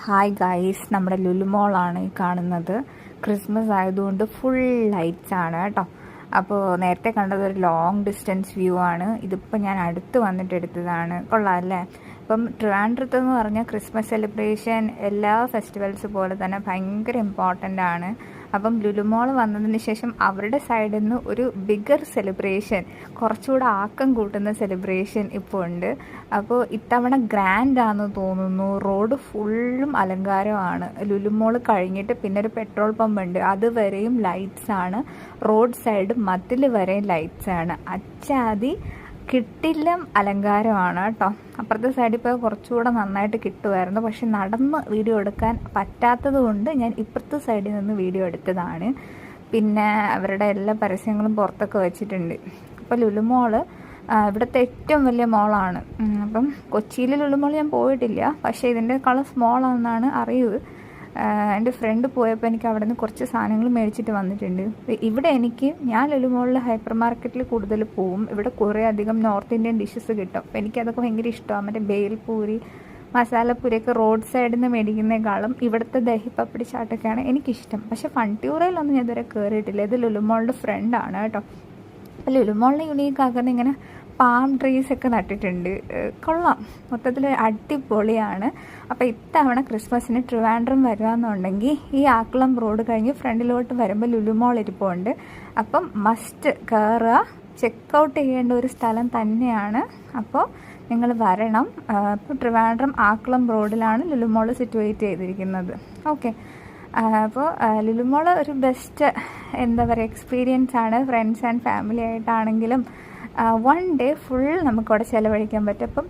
Hi guys, നമ്മുടെ ലുലുമോളാണ് ഈ കാണുന്നത്. ക്രിസ്മസ് ആയതുകൊണ്ട് ഫുൾ ലൈറ്റ്സ് ആണ് കേട്ടോ. അപ്പോൾ നേരത്തെ കണ്ടത് ഒരു ലോങ് ഡിസ്റ്റൻസ് വ്യൂ ആണ്. ഇതിപ്പോൾ ഞാൻ അടുത്ത് വന്നിട്ട് എടുത്തതാണ്. കൊള്ളാം അല്ലേ? ഇപ്പം ട്രിവാൻഡ്രത്ത് എന്ന് പറഞ്ഞാൽ ക്രിസ്മസ് സെലിബ്രേഷൻ എല്ലാ ഫെസ്റ്റിവൽസ് പോലെ തന്നെ ഭയങ്കര ഇമ്പോർട്ടൻ്റ് ആണ്. അപ്പം ലുലുമോൾ വന്നതിന് ശേഷം അവരുടെ സൈഡിൽ നിന്ന് ഒരു ബിഗർ സെലിബ്രേഷൻ, കുറച്ചുകൂടെ ആക്കം കൂട്ടുന്ന സെലിബ്രേഷൻ ഇപ്പോൾ ഉണ്ട്. അപ്പോൾ ഇത്തവണ ഗ്രാൻഡാണെന്ന് തോന്നുന്നു. റോഡ് ഫുള്ളും അലങ്കാരമാണ്. ലുലുമോൾ കഴിഞ്ഞിട്ട് പിന്നെ ഒരു പെട്രോൾ പമ്പ് ഉണ്ട്, അതുവരെയും ലൈറ്റ്സ് ആണ്. റോഡ് സൈഡ് മതിൽ വരെയും ലൈറ്റ്സ് ആണ്. അച്ചാതി കിട്ടില്ലം അലങ്കാരമാണ് കേട്ടോ. അപ്പുറത്തെ സൈഡിൽ ഇപ്പോൾ കുറച്ചുകൂടെ നന്നായിട്ട് കിട്ടുമായിരുന്നു, പക്ഷെ നടന്ന് വീഡിയോ എടുക്കാൻ പറ്റാത്തത് കൊണ്ട് ഞാൻ ഇപ്പുറത്തെ സൈഡിൽ നിന്ന് വീഡിയോ എടുത്തതാണ്. പിന്നെ അവരുടെ എല്ലാ പരസ്യങ്ങളും പുറത്തൊക്കെ വെച്ചിട്ടുണ്ട്. അപ്പോൾ ലുലുമോള് ഇവിടുത്തെ ഏറ്റവും വലിയ മോളാണ്. അപ്പം കൊച്ചിയിൽ ലുലുമോൾ ഞാൻ പോയിട്ടില്ല, പക്ഷേ ഇതിൻ്റെ കളർ സ്മോളാണെന്നാണ് അറിയുന്നത്. എൻ്റെ ഫ്രണ്ട് പോയപ്പോൾ എനിക്ക് അവിടെ നിന്ന് കുറച്ച് സാധനങ്ങൾ മേടിച്ചിട്ട് വന്നിട്ടുണ്ട്. ഇവിടെ ഞാൻ ലുലുമോളിൽ ഹൈപ്പർ മാർക്കറ്റിൽ കൂടുതൽ പോവും. ഇവിടെ കുറേ അധികം നോർത്ത് ഇന്ത്യൻ ഡിഷസ് കിട്ടും. അപ്പോൾ എനിക്കതൊക്കെ ഭയങ്കര ഇഷ്ടമാണ്. മറ്റേ ബേൽപൂരി, മസാലപ്പൂരിയൊക്കെ റോഡ് സൈഡിൽ നിന്ന് മേടിക്കുന്നതിനേക്കാളും ഇവിടുത്തെ ദഹി പപ്പടി ചാട്ടൊക്കെയാണ് എനിക്കിഷ്ടം. പക്ഷേ ഫൺട്യൂറയിലൊന്നും ഞാൻ ഇതുവരെ കയറിയിട്ടില്ല. ഇത് ലുലുമോളിൻ്റെ ഫ്രണ്ടാണ് കേട്ടോ. അപ്പോൾ ലുലുമോളിനെ യുണീക്ക് ആക്കുന്ന ഇങ്ങനെ പാം ട്രീസൊക്കെ നട്ടിട്ടുണ്ട്. കൊള്ളാം, മൊത്തത്തിൽ അടിപൊളിയാണ്. അപ്പോൾ ഇത്തവണ ക്രിസ്മസിന് ട്രിവാൻഡ്രം വരികയെന്നുണ്ടെങ്കിൽ ഈ ആക്കുളം റോഡ് കഴിഞ്ഞ് ഫ്രണ്ടിലോട്ട് വരുമ്പോൾ ലുലുമോൾ ഇരിപ്പുണ്ട്. അപ്പം മസ്റ്റ് കയറുക, ചെക്കൗട്ട് ചെയ്യേണ്ട ഒരു സ്ഥലം തന്നെയാണ്. അപ്പോൾ നിങ്ങൾ വരണം. ഇപ്പോൾ ട്രിവാൻഡ്രം ആക്കുളം റോഡിലാണ് ലുലുമോൾ സിറ്റുവേറ്റ് ചെയ്തിരിക്കുന്നത്. ഓക്കെ, അപ്പോൾ ലുലുമോൾ ഒരു ബെസ്റ്റ് എന്താ പറയുക എക്സ്പീരിയൻസ് ആണ്. ഫ്രണ്ട്സ് ആൻഡ് ഫാമിലി ആയിട്ടാണെങ്കിലും 1 ഡേ ഫുൾ നമുക്കവിടെ ചിലവഴിക്കാൻ പറ്റും. അപ്പം